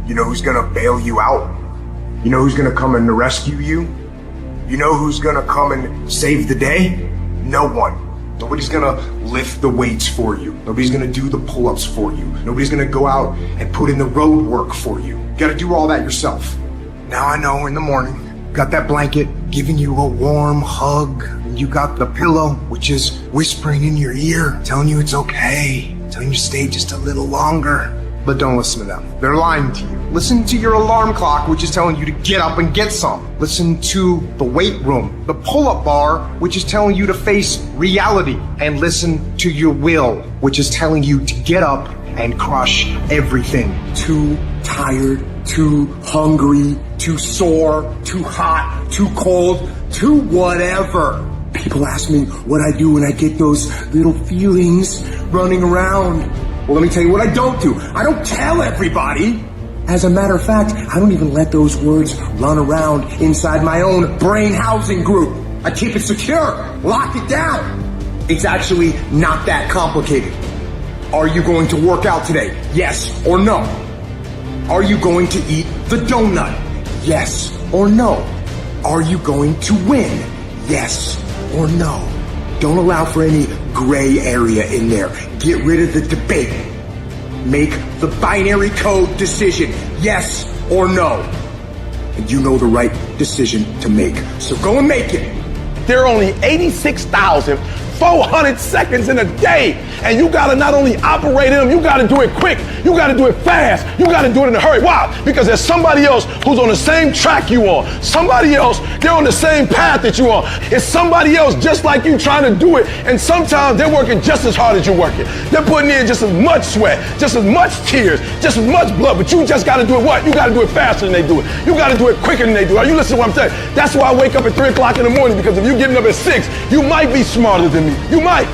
You know who's gonna bail you out? You know who's gonna come and rescue you? You know who's gonna come and save the day? No one. Nobody's gonna lift the weights for you. Nobody's gonna do the pull-ups for you. Nobody's gonna go out and put in the road work for you. You gotta do all that yourself. Now I know in the morning, got that blanket giving you a warm hug. And you got the pillow, which is whispering in your ear, telling you it's okay, telling you to stay just a little longer. But don't listen to them. They're lying to you. Listen to your alarm clock, which is telling you to get up and get some. Listen to the weight room, the pull-up bar, which is telling you to face reality. And listen to your will, which is telling you to get up and crush everything. Too tired, too hungry, too sore, too hot, too cold, too whatever. People ask me what I do when I get those little feelings running around. Well, let me tell you what I don't do. I don't tell everybody. As a matter of fact, I don't even let those words run around inside my own brain housing group. I keep it secure, lock it down. It's actually not that complicated. Are you going to work out today? Yes or no? Are you going to eat the donut? Yes or no? Are you going to win? Yes or no? Don't allow for any gray area in there. Get rid of the debate. Make the binary code decision, yes or no. And you know the right decision to make. So go and make it. There are only 86,400 seconds in a day. And you gotta not only operate in them, you gotta do it quick. You gotta do it fast. You gotta do it in a hurry. Why? Because there's somebody else who's on the same track you are. Somebody else, they're on the same path that you are. It's somebody else just like you trying to do it. And sometimes they're working just as hard as you're working. They're putting in just as much sweat, just as much tears, just as much blood. But you just gotta do it what? You gotta do it faster than they do it. You gotta do it quicker than they do it. Are you listening to what I'm saying? That's why I wake up at 3 o'clock in the morning, because if you're getting up at 6, you might be smarter than me. You might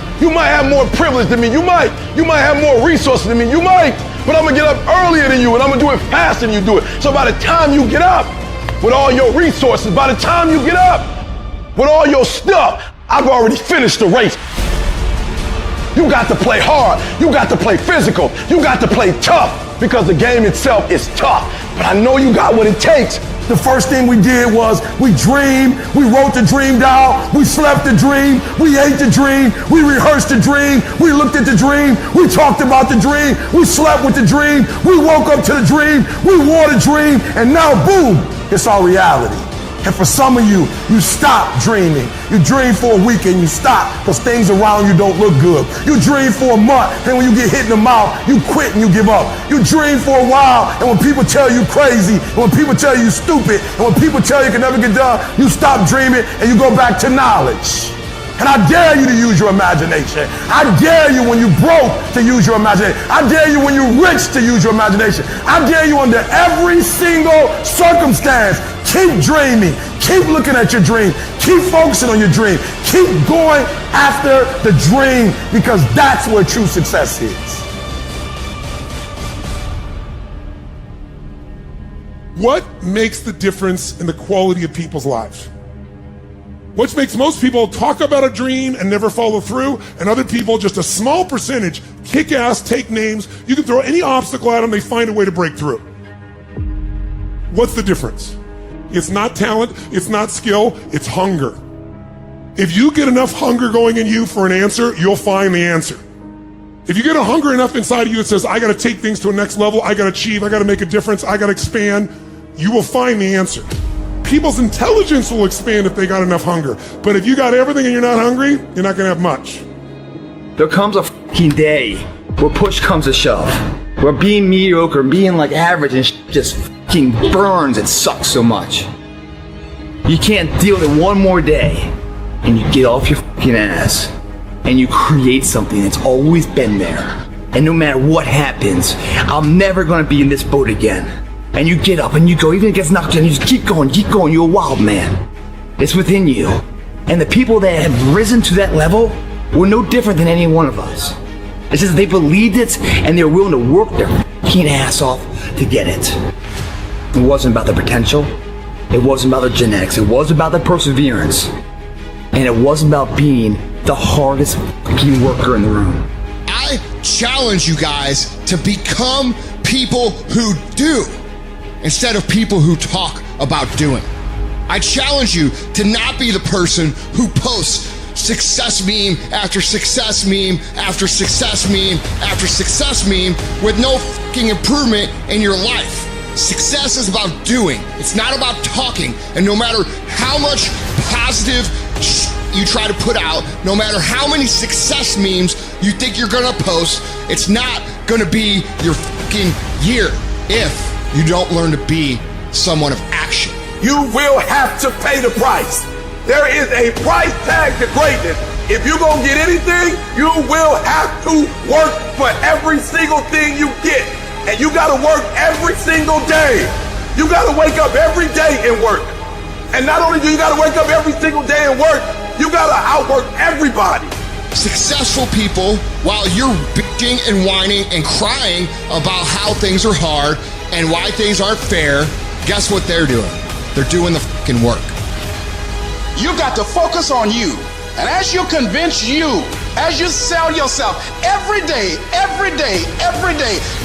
have more privilege than me. You might have more resources than me. You might. But I'm gonna get up earlier than you, and I'm gonna do it faster than you do it. So by the time you get up with all your resources, by the time you get up with all your stuff, I've already finished the race. You got to play hard. You got to play physical. You got to play tough, because the game itself is tough. But I know you got what it takes. The first thing we did was we dreamed, we wrote the dream down, we slept the dream, we ate the dream, we rehearsed the dream, we looked at the dream, we talked about the dream, we slept with the dream, we woke up to the dream, we wore the dream, and now boom, it's our reality. And for some of you, you stop dreaming. You dream for a week and you stop because things around you don't look good. You dream for a month, and when you get hit in the mouth, you quit and you give up. You dream for a while, and when people tell you crazy, and when people tell you stupid, and when people tell you can never get done, you stop dreaming and you go back to knowledge. And I dare you to use your imagination. I dare you when you broke to use your imagination. I dare you when you're rich to use your imagination. I dare you under every single circumstance. Keep dreaming. Keep looking at your dream. Keep focusing on your dream. Keep going after the dream, because that's where true success is. What makes the difference in the quality of people's lives? What makes most people talk about a dream and never follow through, and other people, just a small percentage, kick ass, take names. You can throw any obstacle at them, they find a way to break through. What's the difference? It's not talent, it's not skill, it's hunger. If you get enough hunger going in you for an answer, you'll find the answer. If you get a hunger enough inside of you that says, I gotta take things to a next level, I gotta achieve, I gotta make a difference, I gotta expand, you will find the answer. People's intelligence will expand if they got enough hunger. But if you got everything and you're not hungry, you're not gonna have much. There comes a fucking day where push comes to shove, where being mediocre, being like average and just fucking burns and sucks so much. You can't deal with it one more day, and you get off your fucking ass, and you create something that's always been there. And no matter what happens, I'm never gonna be in this boat again. And you get up and you go, even if it gets knocked down, you just keep going, you're a wild man. It's within you. And the people that have risen to that level were no different than any one of us. It's just they believed it and they're willing to work their fucking ass off to get it. It wasn't about the potential. It wasn't about the genetics. It wasn't about the perseverance. And it wasn't about being the hardest fucking worker in the room. I challenge you guys to become people who do. instead of people who talk about doing. I challenge you to not be the person who posts success meme after success meme after success meme after success meme with no fucking improvement in your life. Success is about doing. It's not about talking. And no matter how much positive you try to put out, no matter how many success memes you think you're gonna post, it's not gonna be your fucking year if you don't learn to be someone of action. You will have to pay the price. There is a price tag to greatness. If you're gonna get anything, you will have to work for every single thing you get. And you gotta work every single day. You gotta wake up every day and work. And not only do you gotta wake up every single day and work, you gotta outwork everybody. Successful people, while you're bitching and whining and crying about how things are hard and why things aren't fair, guess what they're doing? They're doing the fucking work. You got to focus on you. And as you convince you, as you sell yourself every day,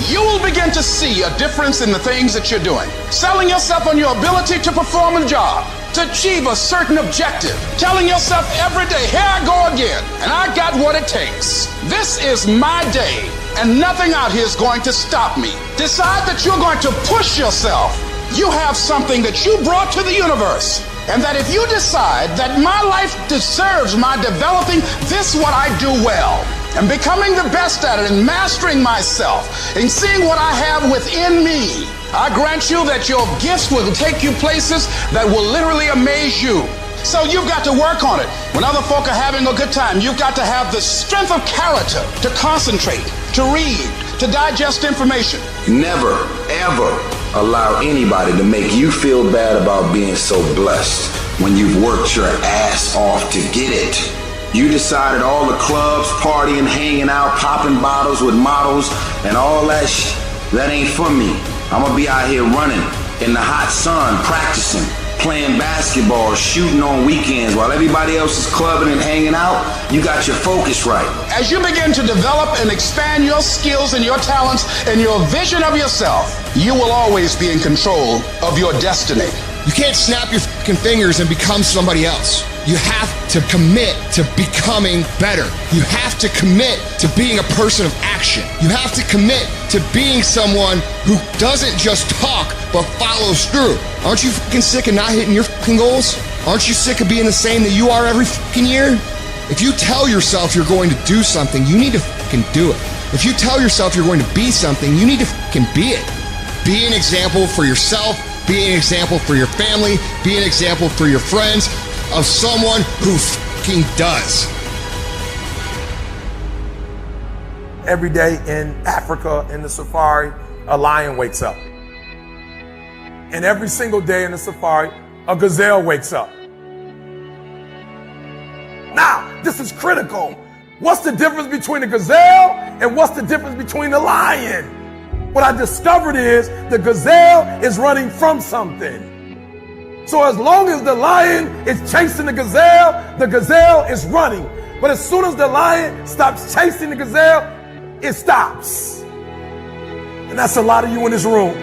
you will begin to see a difference in the things that you're doing. Selling yourself on your ability to perform a job, to achieve a certain objective. Telling yourself every day, here I go again, and I got what it takes. This is my day, and nothing out here is going to stop me. Decide that you're going to push yourself. You have something that you brought to the universe. And that if you decide that my life deserves my developing this what I do well, and becoming the best at it, and mastering myself, and seeing what I have within me, I grant you that your gifts will take you places that will literally amaze you. So you've got to work on it. When other folk are having a good time, you've got to have the strength of character to concentrate, to read, to digest information. Never, ever allow anybody to make you feel bad about being so blessed when you've worked your ass off to get it. You decided all the clubs, partying, hanging out, popping bottles with models, and all that that ain't for me. I'm gonna be out here running in the hot sun, practicing, playing basketball, shooting on weekends while everybody else is clubbing and hanging out. You got your focus right. As you begin to develop and expand your skills and your talents and your vision of yourself, you will always be in control of your destiny. You can't snap your fucking fingers and become somebody else. You have to commit to becoming better. You have to commit to being a person of action. You have to commit to being someone who doesn't just talk, but follows through. Aren't you fucking sick of not hitting your fucking goals? Aren't you sick of being the same that you are every fucking year? If you tell yourself you're going to do something, you need to fucking do it. If you tell yourself you're going to be something, you need to fucking be it. Be an example for yourself. Be an example for your family. Be an example for your friends of someone who fucking does. Every day in Africa, in the safari, a lion wakes up. And every single day in the safari, a gazelle wakes up. Now, this is critical. What's the difference between a gazelle and what's the difference between a lion? What I discovered is the gazelle is running from something. So as long as the lion is chasing the gazelle is running. But as soon as the lion stops chasing the gazelle, it stops. And that's a lot of you in this room.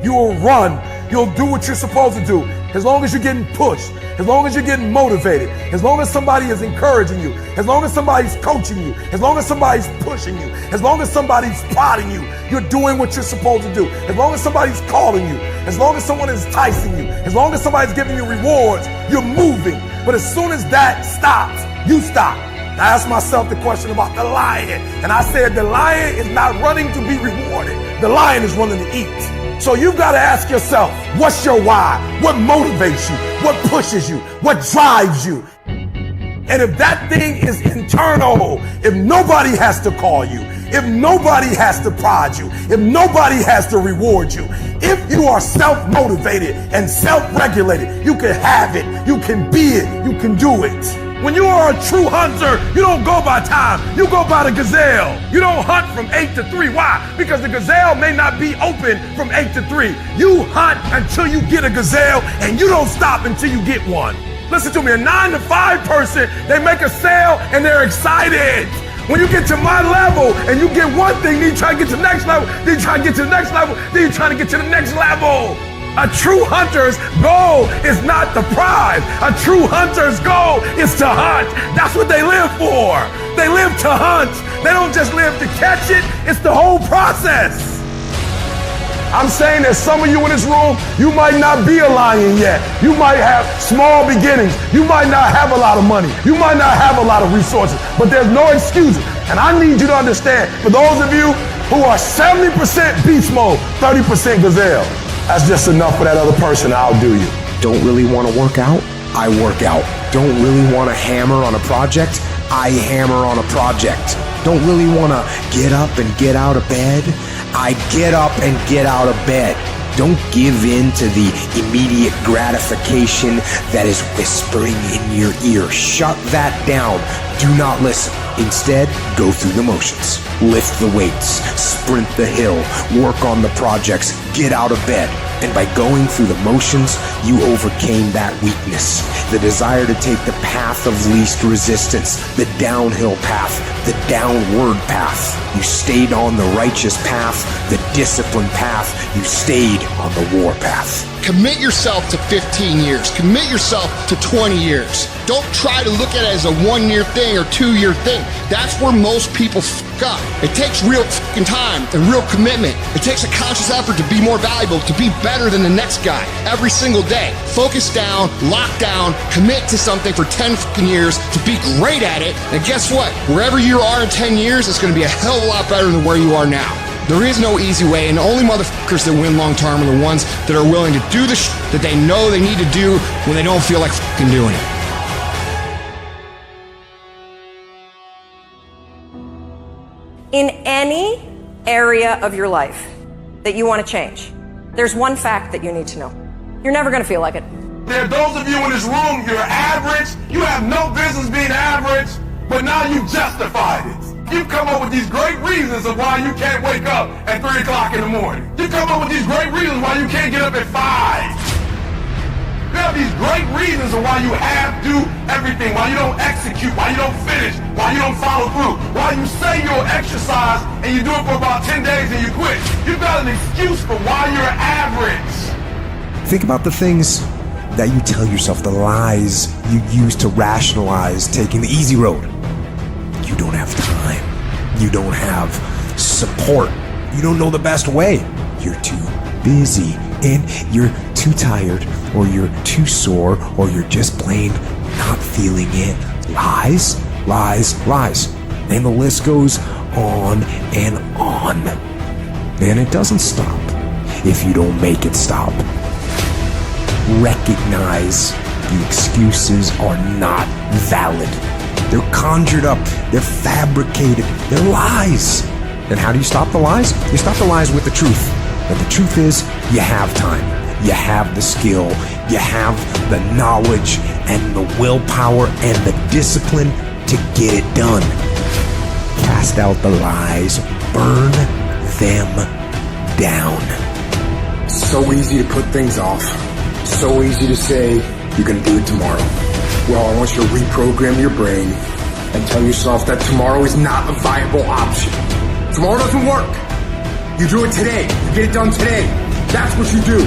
You will run. You'll do what you're supposed to do. As long as you're getting pushed, as long as you're getting motivated, as long as somebody is encouraging you, as long as somebody's coaching you, as long as somebody's pushing you, as long as somebody's prodding you, you're doing what you're supposed to do. As long as somebody's calling you, as long as someone is enticing you, as long as somebody's giving you rewards, you're moving. But as soon as that stops, you stop. I asked myself the question about the lion, and I said the lion is not running to be rewarded. The lion is running to eat. So you've got to ask yourself, what's your why? What motivates you? What pushes you? What drives you? And if that thing is internal, if nobody has to call you, if nobody has to prod you, if nobody has to reward you, if you are self-motivated and self-regulated, you can have it, you can be it, you can do it. When you are a true hunter, you don't go by time, you go by the gazelle. You don't hunt from 8 to 3. Why? Because the gazelle may not be open from 8 to 3. You hunt until you get a gazelle, and you don't stop until you get one. Listen to me, a 9 to 5 person, they make a sale and they're excited. When you get to my level and you get one thing, then you try to get to the next level, then you try to get to the next level, then you try to get to the next level. A true hunter's goal is not the prize. A true hunter's goal is to hunt. That's what they live for. They live to hunt. They don't just live to catch it. It's the whole process. I'm saying that some of you in this room, you might not be a lion yet. You might have small beginnings. You might not have a lot of money. You might not have a lot of resources, but there's no excuses. And I need you to understand, for those of you who are 70% beast mode, 30% gazelle, that's just enough for that other person to outdo you. Don't really want to work out? I work out. Don't really want to hammer on a project? I hammer on a project. Don't really want to get up and get out of bed? I get up and get out of bed. Don't give in to the immediate gratification that is whispering in your ear. Shut that down. Do not listen. Instead, go through the motions. Lift the weights. Sprint the hill. Work on the projects. Get out of bed. And by going through the motions, you overcame that weakness. The desire to take the path of least resistance, the downhill path, the downward path. You stayed on the righteous path, the disciplined path. You stayed on the war path. Commit yourself to 15 years. Commit yourself to 20 years. Don't try to look at it as a 1-year thing or 2-year thing. That's where most people fuck up. It takes real fucking time and real commitment. It takes a conscious effort to be more valuable, to be better than the next guy every single day. Focus down, lock down, commit to something for 10 fucking years to be great at it. And guess what? Wherever you are in 10 years, it's going to be a hell of a lot better than where you are now. There is no easy way, and the only motherfuckers that win long term are the ones that are willing to do the shit that they know they need to do when they don't feel like fucking doing it. In any area of your life that you want to change, there's one fact that you need to know. You're never going to feel like it. There are those of you in this room, you're average. You have no business being average, but now you've justified it. You've come up with these great reasons of why you can't wake up at 3 o'clock in the morning. You come up with these great reasons why you can't get up at 5. You have these great reasons of why you have to do everything, why you don't execute, why you don't finish, why you don't follow through, why you say you'll exercise and you do it for about 10 days and you quit. You've got an excuse for why you're average. Think about the things that you tell yourself, the lies you use to rationalize taking the easy road. You don't have time. You don't have support. You don't know the best way. You're too busy and you're too tired, or you're too sore, or you're just plain not feeling it. Lies, lies, lies. And the list goes on and on. And it doesn't stop if you don't make it stop. Recognize the excuses are not valid. They're conjured up. They're fabricated. They're lies. And how do you stop the lies? You stop the lies with the truth. And the truth is, you have time. You have the skill. You have the knowledge and the willpower and the discipline to get it done. Cast out the lies. Burn them down. So easy to put things off. So easy to say, you're going to do it tomorrow. Well, I want you to reprogram your brain and tell yourself that tomorrow is not a viable option. Tomorrow doesn't work. You do it today. You get it done today. That's what you do.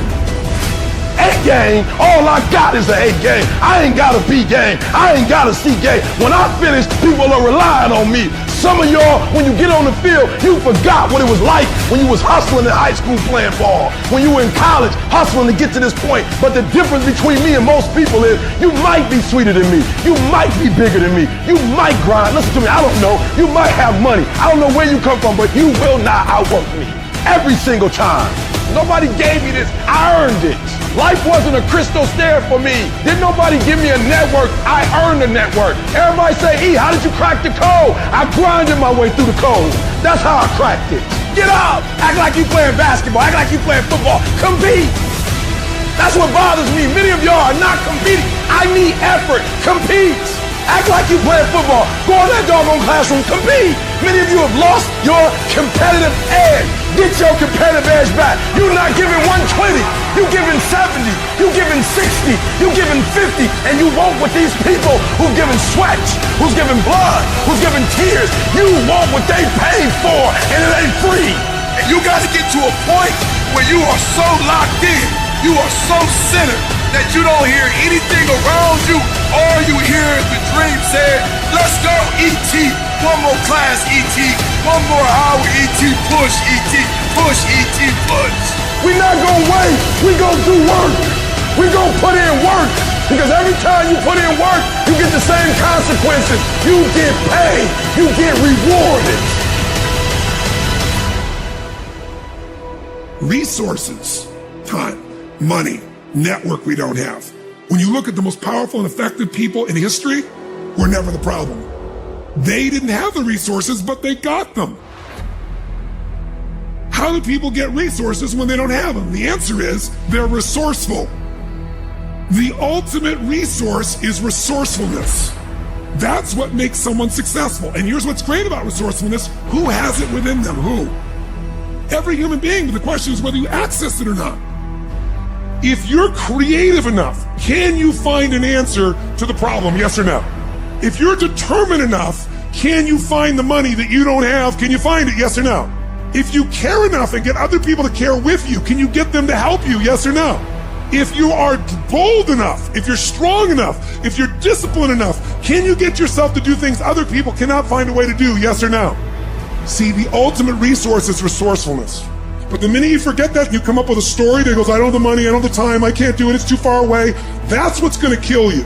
A game, all I got is an A game. I ain't got a B game. I ain't got a C game. When I finish, people are relying on me. Some of y'all, when you get on the field, you forgot what it was like when you was hustling in high school playing ball, when you were in college hustling to get to this point. But the difference between me and most people is you might be sweeter than me. You might be bigger than me. You might grind. Listen to me, I don't know. You might have money. I don't know where you come from, but you will not outwork me. Every single time. Nobody gave me this. I earned it. Life wasn't a crystal stair for me. Didn't nobody give me a network. I earned the network. Everybody say, E, how did you crack the code? I grinded my way through the code. That's how I cracked it. Get up. Act like you playing basketball. Act like you playing football. Compete. That's what bothers me. Many of y'all are not competing. I need effort. Compete. Act like you playing football. Go in that doggone classroom. Compete. Many of you have lost your competitive edge. Get your competitive edge back. You're not giving 120. You're giving 70. You're giving 60. You're giving 50. And you want what these people who've given sweat, who's giving blood, who's giving tears, you want what they paid for, and it ain't free. And you got to get to a point where you are so locked in, you are so centered, that you don't hear anything around you. All you hear is the dream saying, let's go, E.T. One more class, E.T. One more hour, E.T. Push, E.T. Push, E.T. Push. We're not gonna wait. We're gonna do work. We're gonna put in work. Because every time you put in work, you get the same consequences. You get paid. You get rewarded. Resources, time, money, network we don't have. When you look at the most powerful and effective people in history, we're never the problem. They didn't have the resources, but they got them. How do people get resources when they don't have them? The answer is they're resourceful. The ultimate resource is resourcefulness. That's what makes someone successful. And here's what's great about resourcefulness. Who has it within them? Who? Every human being, but the question is whether you access it or not. If you're creative enough, can you find an answer to the problem, yes or no? If you're determined enough, can you find the money that you don't have? Can you find it, yes or no? If you care enough and get other people to care with you, can you get them to help you, yes or no? If you are bold enough, if you're strong enough, if you're disciplined enough, can you get yourself to do things other people cannot find a way to do, yes or no? See, the ultimate resource is resourcefulness. But the minute you forget that, you come up with a story that goes, I don't have the money, I don't have the time, I can't do it, it's too far away. That's what's gonna kill you.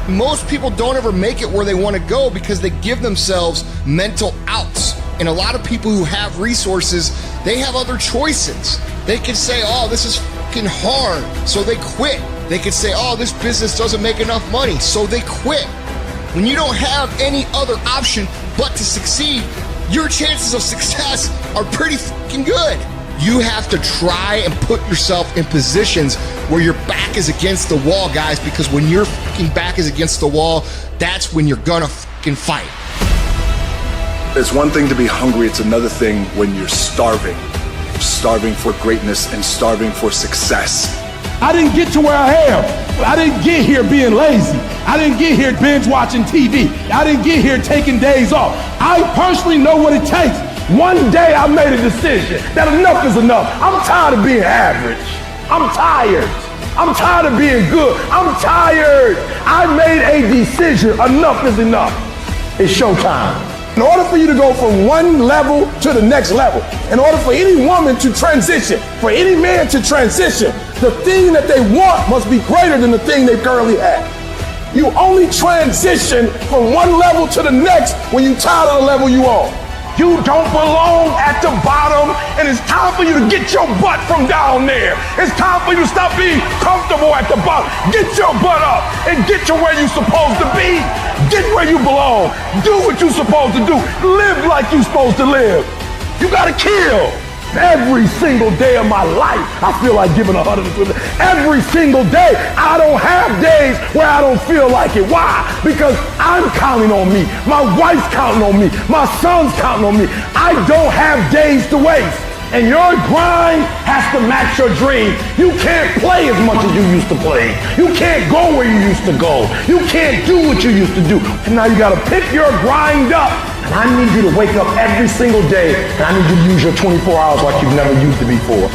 Most people don't ever make it where they want to go because they give themselves mental outs. And a lot of people who have resources, they have other choices. They can say, oh, this is fucking hard, so they quit. They can say, oh, this business doesn't make enough money, so they quit. When you don't have any other option but to succeed, your chances of success are pretty fucking good. You have to try and put yourself in positions where your back is against the wall, guys, because when your fucking back is against the wall, that's when you're gonna fucking fight. It's one thing to be hungry, it's another thing when you're starving. Starving for greatness and starving for success. I didn't get to where I am. I didn't get here being lazy. I didn't get here binge watching TV. I didn't get here taking days off. I personally know what it takes. One day I made a decision that enough is enough. I'm tired of being average. I'm tired. I'm tired of being good. I'm tired. I made a decision. Enough is enough. It's showtime. In order for you to go from one level to the next level, in order for any woman to transition, for any man to transition, the thing that they want must be greater than the thing they currently have. You only transition from one level to the next when you're tired of the level you on. You don't belong at the bottom, and it's time for you to get your butt from down there. It's time for you to stop being comfortable at the bottom. Get your butt up and get to where you're supposed to be. Get where you belong. Do what you're supposed to do. Live like you're supposed to live. You gotta kill. Every single day of my life, I feel like giving 120. Every single day, I don't have days where I don't feel like it. Why? Because I'm counting on me. My wife's counting on me. My son's counting on me. I don't have days to waste. And your grind has to match your dream. You can't play as much as you used to play. You can't go where you used to go. You can't do what you used to do. And now you gotta pick your grind up. And I need you to wake up every single day, and I need you to use your 24 hours like you've never used it before.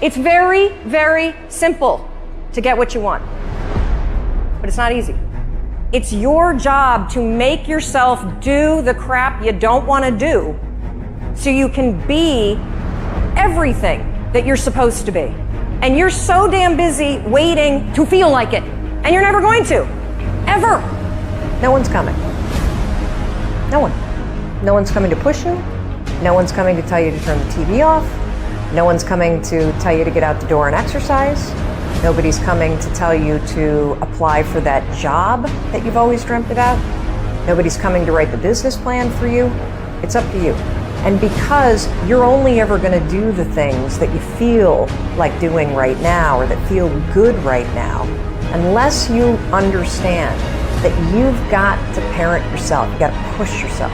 It's very, very simple to get what you want, but it's not easy. It's your job to make yourself do the crap you don't want to do so you can be everything that you're supposed to be. And you're so damn busy waiting to feel like it, and you're never going to, ever. No one's coming. No one. No one's coming to push you. No one's coming to tell you to turn the TV off. No one's coming to tell you to get out the door and exercise. Nobody's coming to tell you to apply for that job that you've always dreamt about. Nobody's coming to write the business plan for you. It's up to you. And because you're only ever going to do the things that you feel like doing right now or that feel good right now, unless you understand that you've got to parent yourself, you got to push yourself,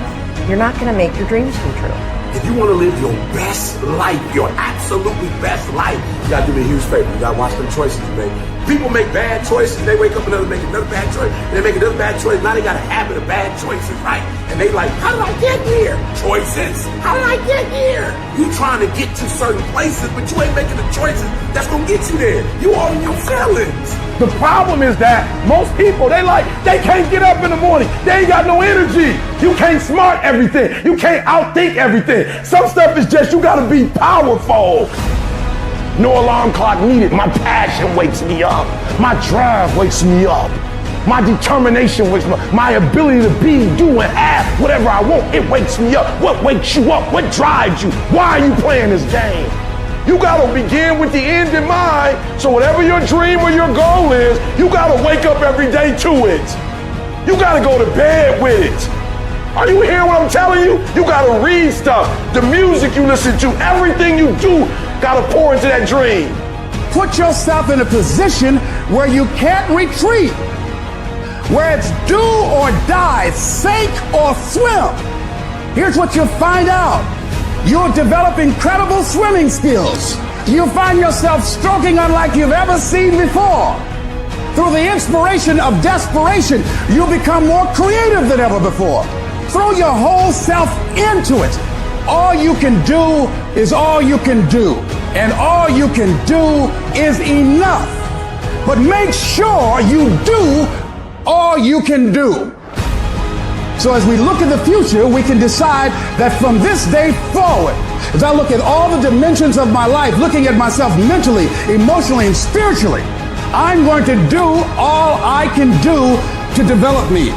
you're not going to make your dreams come true. If you want to live your best life, your absolutely best life, you gotta do me a huge favor. You gotta watch them choices you make. People make bad choices, they wake up and make another bad choice, and they make another bad choice. Now they got a habit of bad choices, right? And they like, how did I get here? Choices. How did I get here? You trying to get to certain places, but you ain't making the choices that's gonna get you there. You all in your feelings. The problem is that most people, they can't get up in the morning. They ain't got no energy. You can't smart everything. You can't outthink everything. Some stuff is just, you gotta be powerful. No alarm clock needed. My passion wakes me up. My drive wakes me up. My determination wakes me up. My ability to be, do, and have whatever I want, it wakes me up. What wakes you up? What drives you? Why are you playing this game? You gotta begin with the end in mind. So whatever your dream or your goal is, you gotta wake up every day to it. You gotta go to bed with it. Are you hearing what I'm telling you? You gotta read stuff. The music you listen to, everything you do, gotta pour into that dream. Put yourself in a position where you can't retreat, where it's do or die, sink or swim. Here's what you'll find out. You'll develop incredible swimming skills. You'll find yourself stroking unlike you've ever seen before. Through the inspiration of desperation, you'll become more creative than ever before. Throw your whole self into it. All you can do is all you can do. And all you can do is enough. But make sure you do all you can do. So as we look in the future, we can decide that from this day forward, as I look at all the dimensions of my life, looking at myself mentally, emotionally, and spiritually, I'm going to do all I can do to develop me,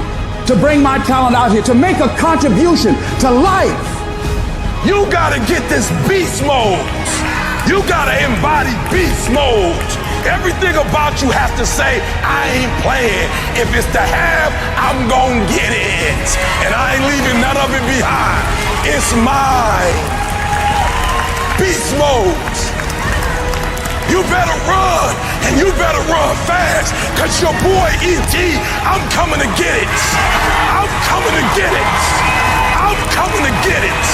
to bring my talent out here, to make a contribution to life. You gotta get this beast mode. You gotta embody beast mode. Everything about you has to say, I ain't playing. If it's to have, I'm gonna get it. And I ain't leaving none of it behind. It's mine. Beast mode. You better run, and you better run fast, cause your boy E.T., I'm coming to get it. I'm coming to get it. I'm coming to get it.